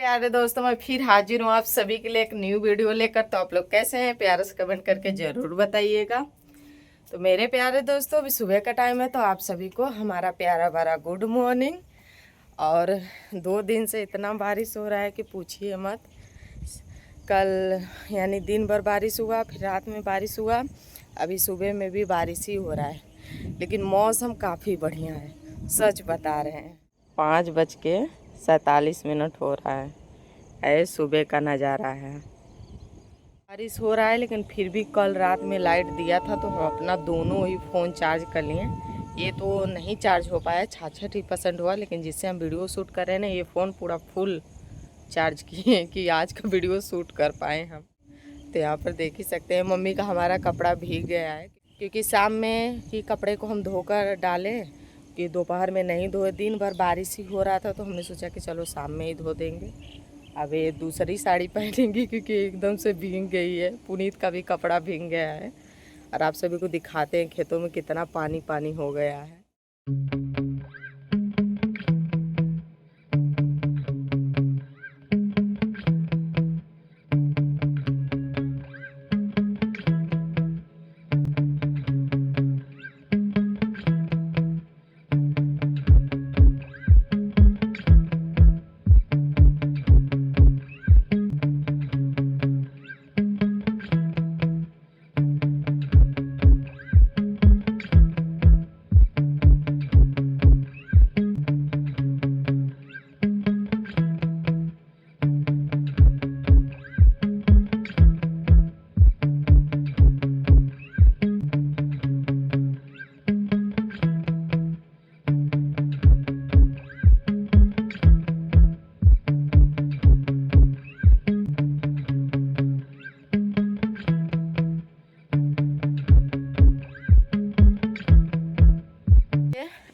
प्यारे दोस्तों, मैं फिर हाजिर हूँ आप सभी के लिए एक न्यू वीडियो लेकर। तो आप लोग कैसे हैं, प्यारे से कमेंट करके ज़रूर बताइएगा। तो मेरे प्यारे दोस्तों, अभी सुबह का टाइम है, तो आप सभी को हमारा प्यारा भरा गुड मॉर्निंग। और 2 दिन से इतना बारिश हो रहा है कि पूछिए मत। कल यानी दिन भर बारिश हुआ, फिर रात में बारिश हुआ, अभी सुबह में भी बारिश ही हो रहा है। लेकिन मौसम काफ़ी बढ़िया है, सच बता रहे हैं। 5:47 हो रहा है, सुबह का नज़ारा है। बारिश हो रहा है, लेकिन फिर भी कल रात में लाइट दिया था, तो हम अपना दोनों ही फ़ोन चार्ज कर लिए। ये तो नहीं चार्ज हो पाया, 66% हुआ, लेकिन जिससे हम वीडियो शूट कर रहे हैं ना, ये फ़ोन पूरा फुल चार्ज किए कि आज का वीडियो शूट कर पाए हम। तो यहाँ पर देख ही सकते हैं, मम्मी का हमारा कपड़ा भीग गया है, क्योंकि शाम में ही कपड़े को हम धोकर डाले कि दोपहर में नहीं धोए। दिन भर बारिश ही हो रहा था, तो हमने सोचा कि चलो शाम में ही धो देंगे। अब ये दूसरी साड़ी पहनेंगी क्योंकि एकदम से भीग गई है। पुनीत का भी कपड़ा भीग गया है, और आप सभी को दिखाते हैं खेतों में कितना पानी पानी हो गया है।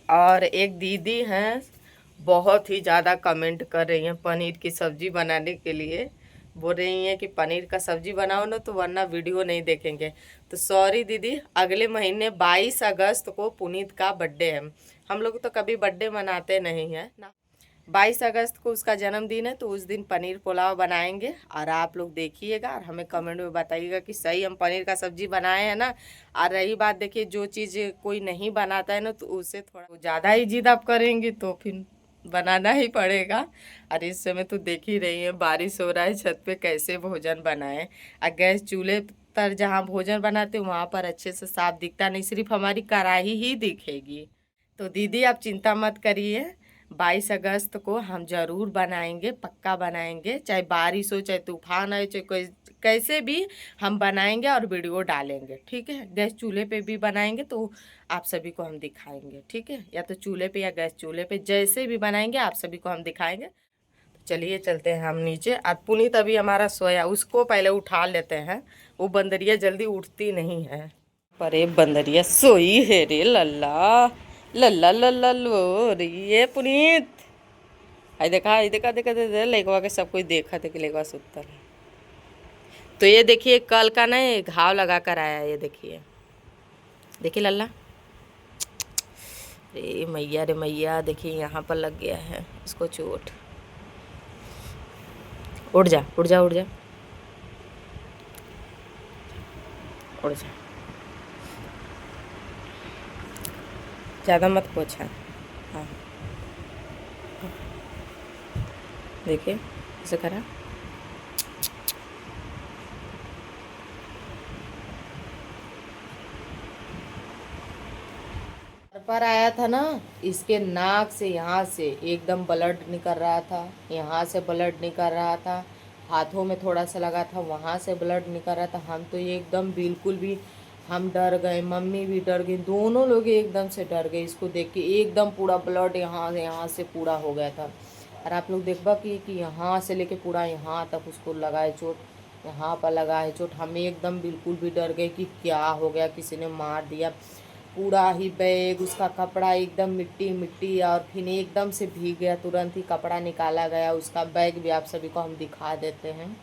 और एक दीदी हैं, बहुत ही ज़्यादा कमेंट कर रही हैं पनीर की सब्ज़ी बनाने के लिए। बोल रही हैं कि पनीर का सब्ज़ी बनाओ ना, तो वरना वीडियो नहीं देखेंगे। तो सॉरी दीदी, अगले महीने 22 अगस्त को पुनीत का बर्थडे है। हम लोग तो कभी बर्थडे मनाते नहीं हैं ना। 22 अगस्त को उसका जन्मदिन है, तो उस दिन पनीर पुलाव बनाएंगे, और आप लोग देखिएगा और हमें कमेंट में बताइएगा कि सही हम पनीर का सब्जी बनाए हैं ना। और रही बात, देखिए, जो चीज़ कोई नहीं बनाता है ना, तो उससे थोड़ा ज़्यादा ही जिद आप करेंगी, तो फिर बनाना ही पड़ेगा। और इस समय तो देख ही रही है, बारिश हो रहा है, छत पे कैसे भोजन बनाए। और गैस चूल्हे पर जहाँ भोजन बनाते वहाँ पर अच्छे से साफ दिखता नहीं, सिर्फ हमारी कढ़ाई ही दिखेगी। तो दीदी आप चिंता मत करिए, 22 अगस्त को हम ज़रूर बनाएंगे, पक्का बनाएंगे। चाहे बारिश हो, चाहे तूफान आए, चाहे कोई कैसे भी हम बनाएंगे और वीडियो डालेंगे, ठीक है। गैस चूल्हे पे भी बनाएंगे, तो आप सभी को हम दिखाएंगे, ठीक है। या तो चूल्हे पे या गैस चूल्हे पे, जैसे भी बनाएंगे आप सभी को हम दिखाएंगे। तो चलिए चलते हैं हम नीचे। और पुनीत अभी हमारा सोया, उसको पहले उठा लेते हैं। वो बंदरिया जल्दी उठती नहीं है, पर एक बंदरिया सोई है रे लल्ला लल्ला लल्ला लो रे। ये पुनीत, आई देखा, आई देखा, देखा देखा लेगवा के सब कोई देखा थे कि लेगवा सुतल है। तो ये देखिए, कल का ना ये घाव लगा कर आया, ये देखिए, देखिए लल्ला, रे मैया रे मैया, देखिए यहाँ पर लग गया है इसको चोट। उड़ जा उड़ जा उड़ जा उड़ जा, ज़्यादा मत पोछा। हाँ देखिए ऐसे करा। पर आया था ना, इसके नाक से यहाँ से एकदम ब्लड निकल रहा था, यहाँ से ब्लड निकल रहा था, हाथों में थोड़ा सा लगा था, वहाँ से ब्लड निकल रहा था। हम तो ये एकदम बिल्कुल भी, हम डर गए, मम्मी भी डर गई, दोनों लोग एकदम से डर गए इसको देख के। एकदम पूरा ब्लड यहाँ से पूरा हो गया था। और आप लोग देखबा कि यहाँ से लेके पूरा यहाँ तक उसको लगा है चोट, यहाँ पर लगा है चोट। हम एकदम बिल्कुल भी डर गए कि क्या हो गया, किसी ने मार दिया। पूरा ही बैग, उसका कपड़ा एकदम मिट्टी मिट्टी, और फिर एकदम से भीग गया। तुरंत ही कपड़ा निकाला गया, उसका बैग भी आप सभी को हम दिखा देते हैं।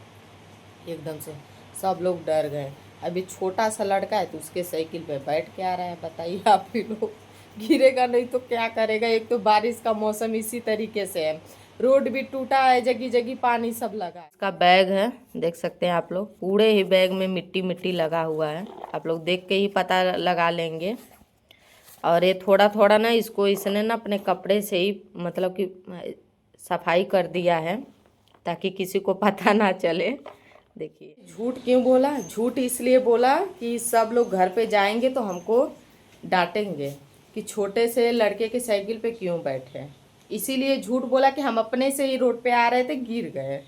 एकदम से सब लोग डर गए। अभी छोटा सा लड़का है, तो उसके साइकिल पे बैठ के आ रहा है, बताइए आप ही लोग। गिरेगा नहीं तो क्या करेगा। एक तो बारिश का मौसम इसी तरीके से है, रोड भी टूटा है, जगह जगह पानी सब लगा है। इसका बैग है, देख सकते हैं आप लोग, पूरे ही बैग में मिट्टी मिट्टी लगा हुआ है। आप लोग देख के ही पता लगा लेंगे। और ये थोड़ा थोड़ा ना इसको इसने ना अपने कपड़े से ही मतलब कि सफाई कर दिया है ताकि किसी को पता ना चले। देखिए झूठ क्यों बोला, झूठ इसलिए बोला कि सब लोग घर पे जाएंगे तो हमको डांटेंगे कि छोटे से लड़के के साइकिल पे क्यों बैठे, इसीलिए झूठ बोला कि हम अपने से ही रोड पे आ रहे थे गिर गए।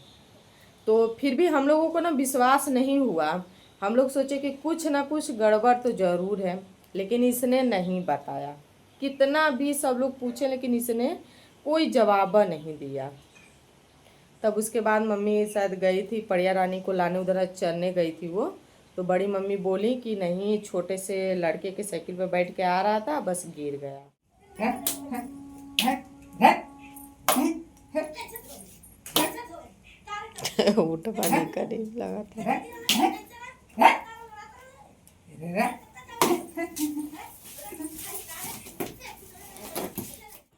तो फिर भी हम लोगों को ना विश्वास नहीं हुआ, हम लोग सोचे कि कुछ ना कुछ गड़बड़ तो ज़रूर है, लेकिन इसने नहीं बताया। कितना भी सब लोग पूछे लेकिन इसने कोई जवाब नहीं दिया। तब उसके बाद मम्मी शायद गई थी पड़िया रानी को लाने, उधर चलने गई थी वो, तो बड़ी मम्मी बोली कि नहीं छोटे से लड़के के साइकिल पे बैठ के आ रहा था, बस गिर गया। उठ पानी करे लगा था।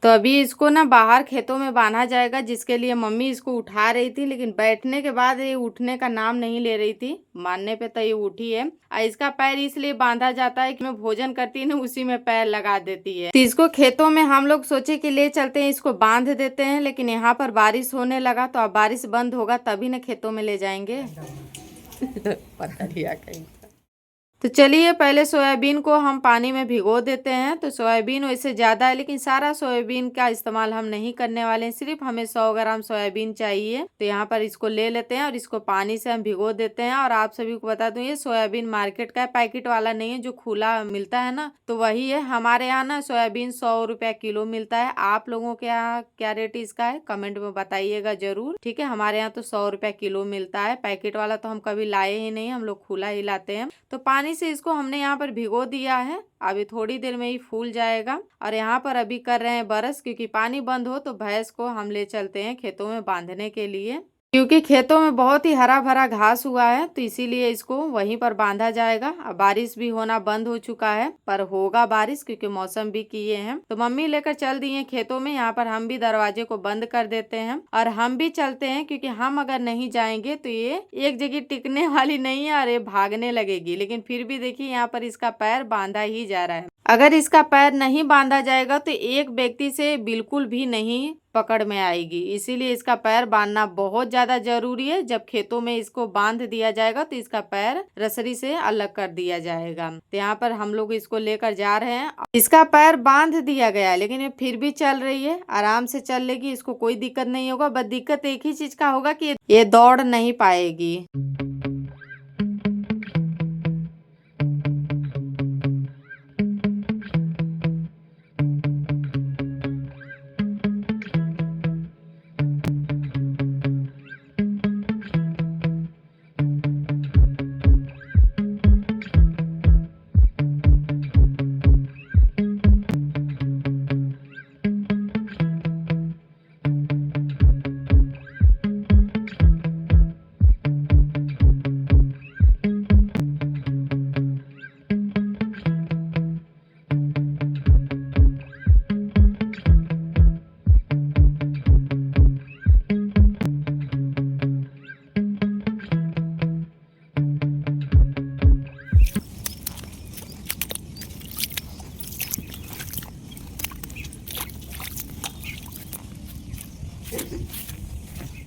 तो अभी इसको ना बाहर खेतों में बांधा जाएगा, जिसके लिए मम्मी इसको उठा रही थी, लेकिन बैठने के बाद ये उठने का नाम नहीं ले रही थी। मानने पे तो ये उठी है। और इसका पैर इसलिए बांधा जाता है कि मैं भोजन करती है ना, उसी में पैर लगा देती है। तो इसको खेतों में हम लोग सोचे कि ले चलते हैं, इसको बांध देते हैं, लेकिन यहाँ पर बारिश होने लगा, तो अब बारिश बंद होगा तभी ना खेतों में ले जाएंगे। पता नहीं कहीं। तो चलिए पहले सोयाबीन को हम पानी में भिगो देते हैं। तो सोयाबीन वैसे ज़्यादा है, लेकिन सारा सोयाबीन का इस्तेमाल हम नहीं करने वाले हैं, सिर्फ हमें 100 ग्राम सोयाबीन चाहिए। तो यहाँ पर इसको ले लेते हैं और इसको पानी से हम भिगो देते हैं। और आप सभी को बता दूं ये सोयाबीन मार्केट का है, पैकेट वाला नहीं है, जो खुला मिलता है ना तो वही है। हमारे यहाँ ना सोयाबीन 100 रुपया किलो मिलता है। आप लोगों के यहाँ क्या रेट इसका है कमेंट में बताइएगा जरूर, ठीक है। हमारे यहाँ तो 100 रुपया किलो मिलता है, पैकेट वाला तो हम कभी लाए ही नहीं, हम लोग खुला ही लाते हैं। तो पानी से इसको हमने यहाँ पर भिगो दिया है, अभी थोड़ी देर में ही फूल जाएगा। और यहाँ पर अभी कर रहे हैं बरस, क्योंकि पानी बंद हो तो भैंस को हम ले चलते हैं खेतों में बांधने के लिए, क्योंकि खेतों में बहुत ही हरा भरा घास हुआ है, तो इसीलिए इसको वहीं पर बांधा जाएगा। अब बारिश भी होना बंद हो चुका है, पर होगा बारिश क्योंकि मौसम भी किए हैं। तो मम्मी लेकर चल दी है खेतों में। यहाँ पर हम भी दरवाजे को बंद कर देते हैं और हम भी चलते हैं, क्योंकि हम अगर नहीं जाएंगे तो ये एक जगह टिकने वाली नहीं है और ये भागने लगेगी। लेकिन फिर भी देखिए यहाँ पर इसका पैर बांधा ही जा रहा है। अगर इसका पैर नहीं बांधा जाएगा तो एक व्यक्ति से बिल्कुल भी नहीं पकड़ में आएगी, इसीलिए इसका पैर बांधना बहुत ज्यादा जरूरी है। जब खेतों में इसको बांध दिया जाएगा तो इसका पैर रसरी से अलग कर दिया जाएगा। तो यहाँ पर हम लोग इसको लेकर जा रहे हैं। इसका पैर बांध दिया गया है, लेकिन ये फिर भी चल रही है, आराम से चल लेगी, इसको कोई दिक्कत नहीं होगा। बस दिक्कत एक ही चीज का होगा कि ये दौड़ नहीं पाएगी।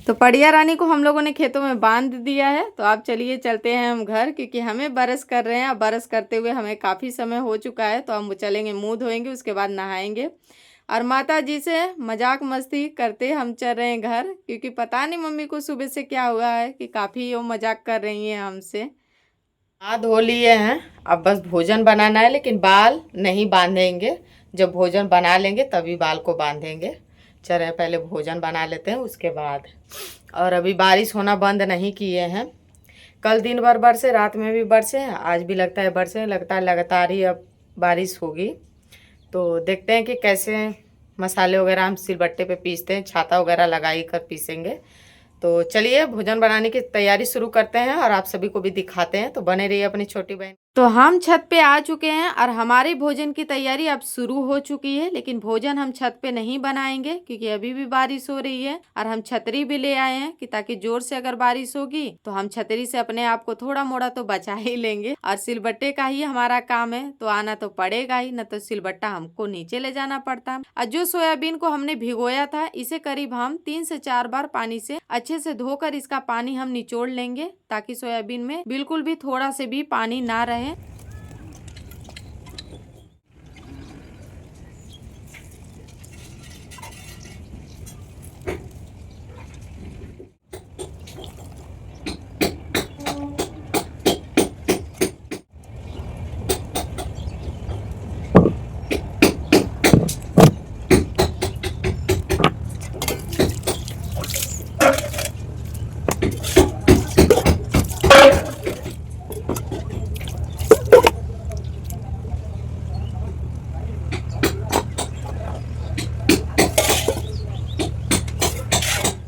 तो पड़िया रानी को हम लोगों ने खेतों में बांध दिया है। तो अब चलिए चलते हैं हम घर, क्योंकि हमें बरस कर रहे हैं। अब बरस करते हुए हमें काफ़ी समय हो चुका है, तो हम चलेंगे, मुंह धोएंगे, उसके बाद नहाएंगे। और माता जी से मजाक मस्ती करते हम चल रहे हैं घर, क्योंकि पता नहीं मम्मी को सुबह से क्या हुआ है कि काफ़ी वो मजाक कर रही हैं हमसे। हाथ धो लिए हैं, अब बस भोजन बनाना है, लेकिन बाल नहीं बांधेंगे। जब भोजन बना लेंगे तभी बाल को बांधेंगे। चले पहले भोजन बना लेते हैं उसके बाद। और अभी बारिश होना बंद नहीं किए हैं, कल दिन भर बरसे, रात में भी बरसे, आज भी लगता है बरसे, लगता है लगातार ही अब बारिश होगी। तो देखते हैं कि कैसे मसाले वगैरह हम सिलबट्टे पे पीसते हैं, छाता वगैरह लगाई कर पीसेंगे। तो चलिए भोजन बनाने की तैयारी शुरू करते हैं और आप सभी को भी दिखाते हैं। तो बने रहिए अपनी छोटी बहन। तो हम छत पे आ चुके हैं और हमारे भोजन की तैयारी अब शुरू हो चुकी है, लेकिन भोजन हम छत पे नहीं बनाएंगे क्योंकि अभी भी बारिश हो रही है और हम छतरी भी ले आए हैं कि ताकि जोर से अगर बारिश होगी तो हम छतरी से अपने आप को थोड़ा मोड़ा तो बचा ही लेंगे। और सिलबट्टे का ही हमारा काम है तो आना तो पड़ेगा ही, न तो सिलबट्टा हमको नीचे ले जाना पड़ता है। और जो सोयाबीन को हमने भिगोया था इसे करीब हम 3 से 4 बार पानी से अच्छे से धोकर इसका पानी हम निचोड़ लेंगे ताकि सोयाबीन में बिल्कुल भी थोड़ा से भी पानी ना रहे।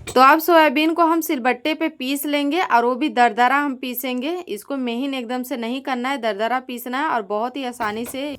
तो अब सोयाबीन को हम सिलबट्टे पे पीस लेंगे और वो भी दरदरा हम पीसेंगे। इसको महीन एकदम से नहीं करना है, दरदरा पीसना है और बहुत ही आसानी से।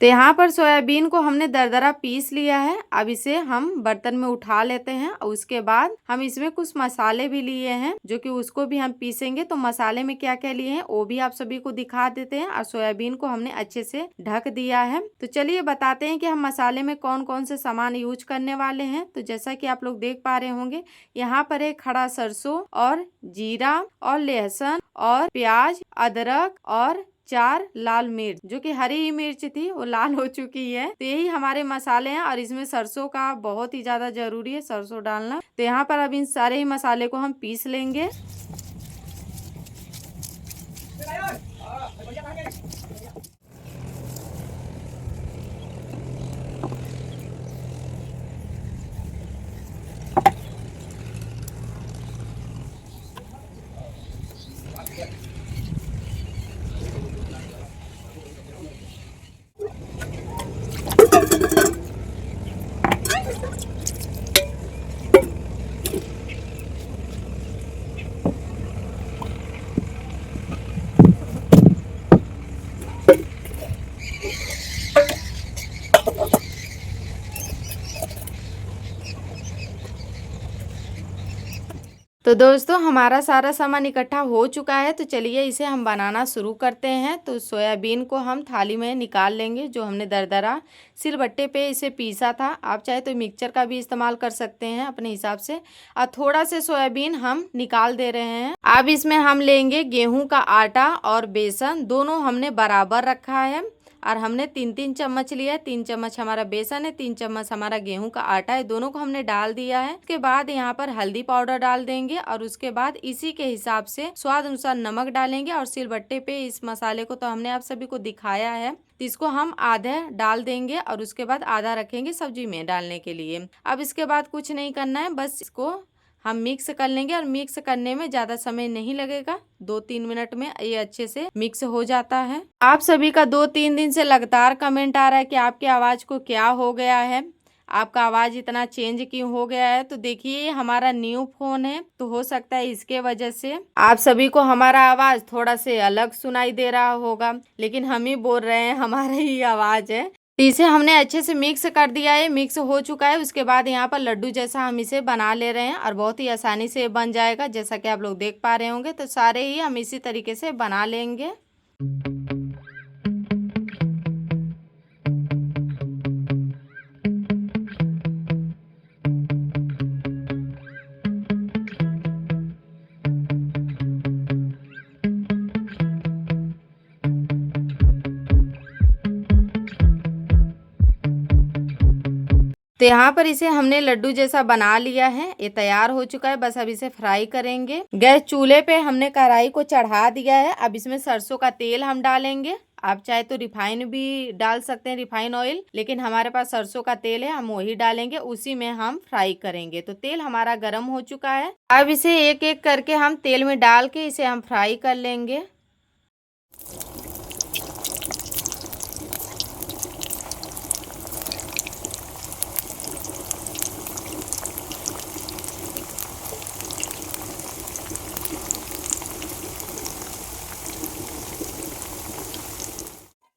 तो यहाँ पर सोयाबीन को हमने दरदरा पीस लिया है। अब इसे हम बर्तन में उठा लेते हैं और उसके बाद हम इसमें कुछ मसाले भी लिए हैं जो कि उसको भी हम पीसेंगे। तो मसाले में क्या क्या लिए हैं वो भी आप सभी को दिखा देते हैं। और सोयाबीन को हमने अच्छे से ढक दिया है। तो चलिए बताते हैं कि हम मसाले में कौन कौन से सामान यूज करने वाले हैं। तो जैसा कि आप लोग देख पा रहे होंगे यहाँ पर एक खड़ा सरसों और जीरा और लहसुन और प्याज, अदरक और 4 लाल मिर्च, जो कि हरी मिर्च थी वो लाल हो चुकी है। तो यही हमारे मसाले हैं और इसमें सरसों का बहुत ही ज्यादा जरूरी है, सरसों डालना। तो यहाँ पर अब इन सारे ही मसाले को हम पीस लेंगे। तो दोस्तों हमारा सारा सामान इकट्ठा हो चुका है। तो चलिए इसे हम बनाना शुरू करते हैं। तो सोयाबीन को हम थाली में निकाल लेंगे जो हमने दरदरा सिलबट्टे पे इसे पीसा था। आप चाहे तो मिक्सचर का भी इस्तेमाल कर सकते हैं अपने हिसाब से। और थोड़ा से सोयाबीन हम निकाल दे रहे हैं। अब इसमें हम लेंगे गेहूं का आटा और बेसन, दोनों हमने बराबर रखा है। और हमने 3-3 चम्मच लिया है। 3 चम्मच हमारा बेसन है, 3 चम्मच हमारा गेहूं का आटा है, दोनों को हमने डाल दिया है। उसके बाद यहाँ पर हल्दी पाउडर डाल देंगे और उसके बाद इसी के हिसाब से स्वाद अनुसार नमक डालेंगे। और सिलबट्टे पे इस मसाले को तो हमने आप सभी को दिखाया है, तो इसको हम आधा डाल देंगे और उसके बाद आधा रखेंगे सब्जी में डालने के लिए। अब इसके बाद कुछ नहीं करना है, बस इसको हम मिक्स कर लेंगे। और मिक्स करने में ज्यादा समय नहीं लगेगा, 2-3 मिनट में ये अच्छे से मिक्स हो जाता है। आप सभी का 2-3 दिन से लगातार कमेंट आ रहा है कि आपकी आवाज को क्या हो गया है, आपका आवाज इतना चेंज क्यों हो गया है। तो देखिए हमारा न्यू फोन है तो हो सकता है इसके वजह से आप सभी को हमारा आवाज थोड़ा से अलग सुनाई दे रहा होगा, लेकिन हम ही बोल रहे हैं, हमारा ही आवाज है। तो इसे हमने अच्छे से मिक्स कर दिया है, मिक्स हो चुका है। उसके बाद यहाँ पर लड्डू जैसा हम इसे बना ले रहे हैं और बहुत ही आसानी से बन जाएगा, जैसा कि आप लोग देख पा रहे होंगे। तो सारे ही हम इसी तरीके से बना लेंगे। तो यहाँ पर इसे हमने लड्डू जैसा बना लिया है, ये तैयार हो चुका है। बस अब इसे फ्राई करेंगे। गैस चूल्हे पे हमने कढ़ाई को चढ़ा दिया है। अब इसमें सरसों का तेल हम डालेंगे आप चाहे तो रिफाइन भी डाल सकते हैं, रिफाइन ऑयल, लेकिन हमारे पास सरसों का तेल है, हम वही डालेंगे, उसी में हम फ्राई करेंगे। तो तेल हमारा गर्म हो चुका है। अब इसे एक एक करके हम तेल में डाल के इसे हम फ्राई कर लेंगे।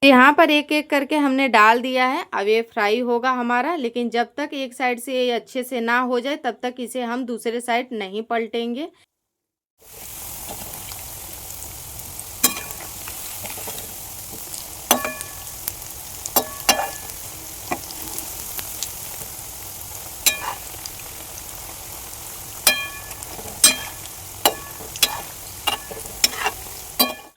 यहाँ पर एक एक करके हमने डाल दिया है। अब ये फ्राई होगा हमारा, लेकिन जब तक एक साइड से ये अच्छे से ना हो जाए तब तक इसे हम दूसरे साइड नहीं पलटेंगे।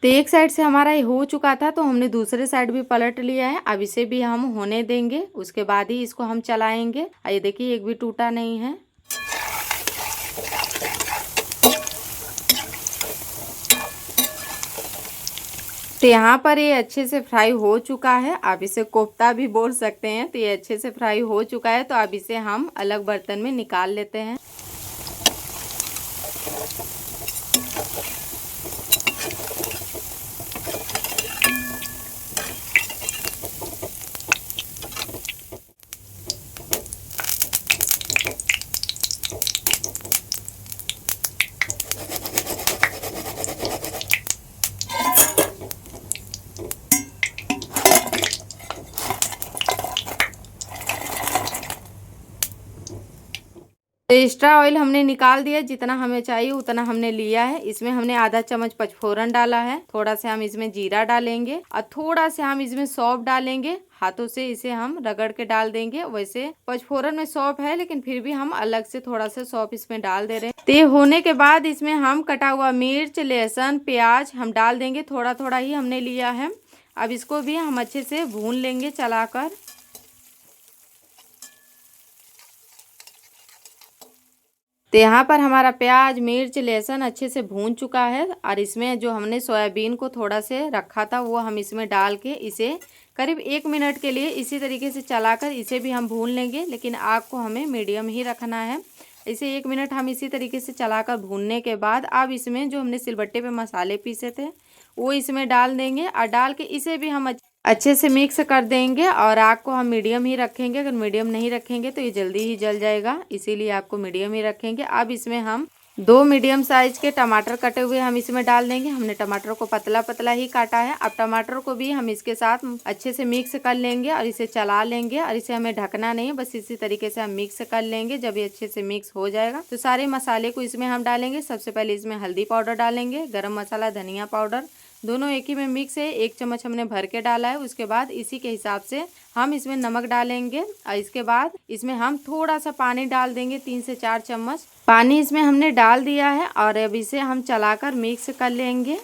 तो एक साइड से हमारा ये हो चुका था, तो हमने दूसरे साइड भी पलट लिया है। अब इसे भी हम होने देंगे, उसके बाद ही इसको हम चलाएंगे। ये देखिए एक भी टूटा नहीं है। तो यहाँ पर ये अच्छे से फ्राई हो चुका है। आप इसे कोफ्ता भी बोल सकते हैं। तो ये अच्छे से फ्राई हो चुका है, तो अब इसे हम अलग बर्तन में निकाल लेते हैं। तो एक्स्ट्रा ऑयल हमने निकाल दिया, जितना हमें चाहिए उतना हमने लिया है। इसमें हमने आधा चम्मच पचफोरन डाला है, थोड़ा से हम इसमें जीरा डालेंगे और थोड़ा से हम इसमें सौंफ डालेंगे। हाथों से इसे हम रगड़ के डाल देंगे। वैसे पचफोरन में सौंफ है, लेकिन फिर भी हम अलग से थोड़ा सा सौंफ इसमें डाल दे रहे हैं। तो ये होने के बाद इसमें हम कटा हुआ मिर्च, लहसुन, प्याज हम डाल देंगे। थोड़ा थोड़ा ही हमने लिया है। अब इसको भी हम अच्छे से भून लेंगे चलाकर। तो यहाँ पर हमारा प्याज, मिर्च, लहसुन अच्छे से भून चुका है और इसमें जो हमने सोयाबीन को थोड़ा से रखा था वो हम इसमें डाल के इसे करीब 1 मिनट के लिए इसी तरीके से चलाकर इसे भी हम भून लेंगे, लेकिन आग को हमें मीडियम ही रखना है। इसे 1 मिनट हम इसी तरीके से चलाकर भूनने के बाद अब इसमें जो हमने सिलबट्टे पे मसाले पीसे थे वो इसमें डाल देंगे और डाल के इसे भी हम अच्छे से मिक्स कर देंगे। और आग को हम मीडियम ही रखेंगे। अगर मीडियम नहीं रखेंगे तो ये जल्दी ही जल जाएगा, इसीलिए आपको मीडियम ही रखेंगे। अब इसमें हम 2 मीडियम साइज के टमाटर कटे हुए हम इसमें डाल देंगे। हमने टमाटर को पतला पतला ही काटा है। अब टमाटर को भी हम इसके साथ अच्छे से मिक्स कर लेंगे और इसे चला लेंगे। और इसे हमें ढकना नहीं है, बस इसी तरीके से हम मिक्स कर लेंगे। जब ये अच्छे से मिक्स हो जाएगा तो सारे मसाले को इसमें हम डालेंगे। सबसे पहले इसमें हल्दी पाउडर डालेंगे, गरम मसाला, धनिया पाउडर, दोनों एक ही में मिक्स है। 1 चम्मच हमने भर के डाला है। उसके बाद इसी के हिसाब से हम इसमें नमक डालेंगे और इसके बाद इसमें हम थोड़ा सा पानी डाल देंगे, 3 से 4 चम्मच पानी इसमें हमने डाल दिया है। और अब इसे हम चलाकर मिक्स कर लेंगे।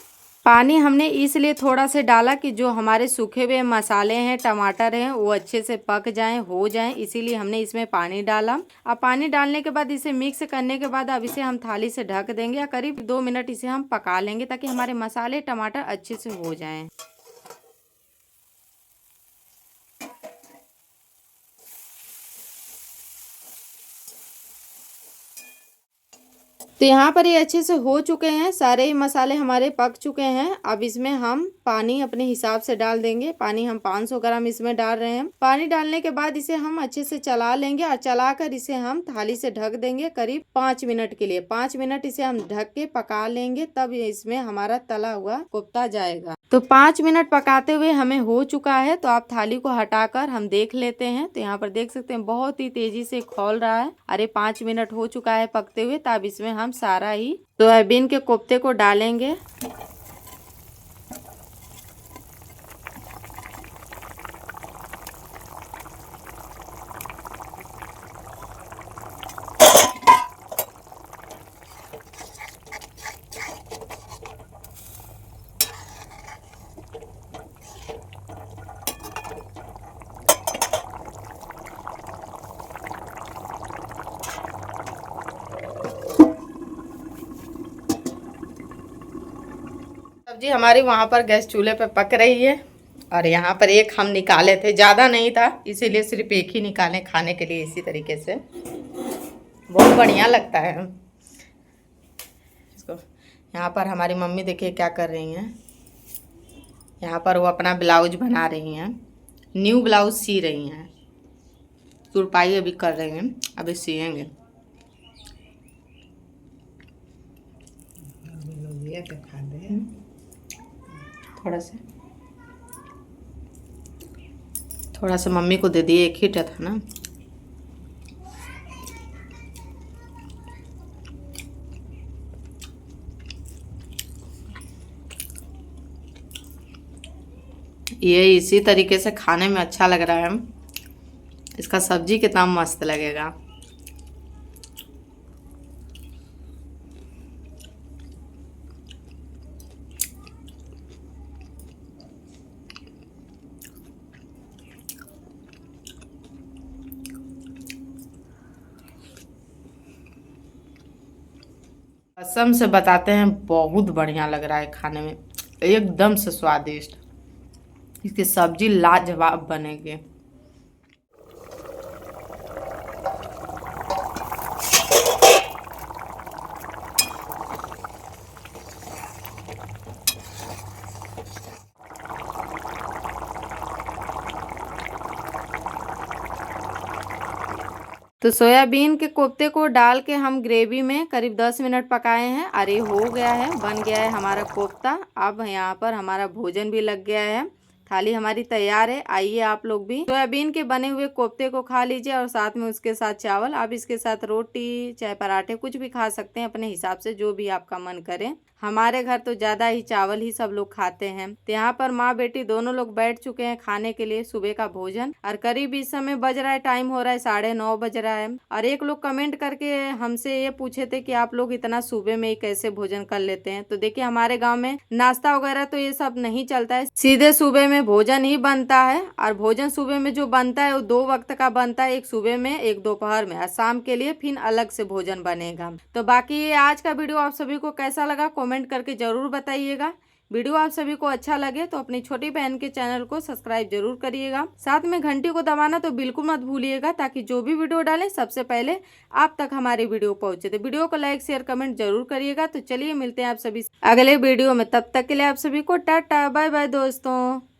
पानी हमने इसलिए थोड़ा से डाला कि जो हमारे सूखे हुए मसाले हैं, टमाटर हैं, वो अच्छे से पक जाएं, हो जाएं, इसीलिए हमने इसमें पानी डाला। अब पानी डालने के बाद इसे मिक्स करने के बाद अब इसे हम थाली से ढक देंगे या करीब 2 मिनट इसे हम पका लेंगे ताकि हमारे मसाले, टमाटर अच्छे से हो जाएं। तो यहाँ पर ये अच्छे से हो चुके हैं, सारे ही मसाले हमारे पक चुके हैं। अब इसमें हम पानी अपने हिसाब से डाल देंगे। पानी हम 500 ग्राम इसमें डाल रहे हैं। पानी डालने के बाद इसे हम अच्छे से चला लेंगे और चलाकर इसे हम थाली से ढक देंगे करीब 5 मिनट के लिए। 5 मिनट इसे हम ढक के पका लेंगे, तब इसमें हमारा तला हुआ कोफ्ता जाएगा। तो 5 मिनट पकाते हुए हमें हो चुका है। तो आप थाली को हटाकर हम देख लेते हैं। तो यहाँ पर देख सकते हैं बहुत ही तेजी से खौल रहा है। अरे 5 मिनट हो चुका है पकते हुए। तब इसमें हम सारा ही सोयाबीन के कोफ्ते को डालेंगे। सब्जी हमारी वहाँ पर गैस चूल्हे पे पक रही है और यहाँ पर एक हम निकाले थे, ज़्यादा नहीं था इसीलिए सिर्फ एक ही निकाले खाने के लिए। इसी तरीके से बहुत बढ़िया लगता है इसको। यहाँ पर हमारी मम्मी देखिए क्या कर रही हैं। यहाँ पर वो अपना ब्लाउज बना रही हैं, न्यू ब्लाउज सी रही हैं। तुरपाई अभी कर रही हैं, अभी सिएंगे। थोड़ा सा मम्मी को दे दिए, एक ही था ना। ये इसी तरीके से खाने में अच्छा लग रहा है। इसका सब्जी कितना मस्त लगेगा। कसम से बताते हैं, बहुत बढ़िया लग रहा है खाने में, एकदम से स्वादिष्ट। इसकी सब्जी लाजवाब बनेगी। तो सोयाबीन के कोफ्ते को डाल के हम ग्रेवी में करीब 10 मिनट पकाए हैं। अरे हो गया है, बन गया है हमारा कोफ्ता। अब यहाँ पर हमारा भोजन भी लग गया है, थाली हमारी तैयार है। आइए आप लोग भी सोयाबीन के बने हुए कोफ्ते को खा लीजिए और साथ में उसके साथ चावल। आप इसके साथ रोटी चाहे पराठे कुछ भी खा सकते हैं अपने हिसाब से, जो भी आपका मन करे। हमारे घर तो ज्यादा ही चावल ही सब लोग खाते हैं। तो यहाँ पर माँ बेटी दोनों लोग बैठ चुके हैं खाने के लिए सुबह का भोजन। और करीब इस समय बज रहा है, टाइम हो रहा है 9:30 बज रहा है। और एक लोग कमेंट करके हमसे ये पूछे थे कि आप लोग इतना सुबह में ही कैसे भोजन कर लेते हैं। तो देखिए हमारे गाँव में नाश्ता वगैरह तो ये सब नहीं चलता है, सीधे सुबह में भोजन ही बनता है। और भोजन सुबह में जो बनता है वो 2 वक्त का बनता है, एक सुबह में एक दोपहर में, और शाम के लिए फिर अलग से भोजन बनेगा। तो बाकी आज का वीडियो आप सभी को कैसा लगा कमेंट करके जरूर बताइएगा। वीडियो आप सभी को अच्छा लगे तो अपनी छोटी बहन के चैनल को सब्सक्राइब जरूर करिएगा, साथ में घंटी को दबाना तो बिल्कुल मत भूलिएगा, ताकि जो भी वीडियो डालें सबसे पहले आप तक हमारी वीडियो पहुंचे। तो वीडियो को लाइक शेयर कमेंट जरूर करिएगा। तो चलिए मिलते हैं आप सभी अगले वीडियो में, तब तक के लिए आप सभी को टाटा बाय बाय दोस्तों।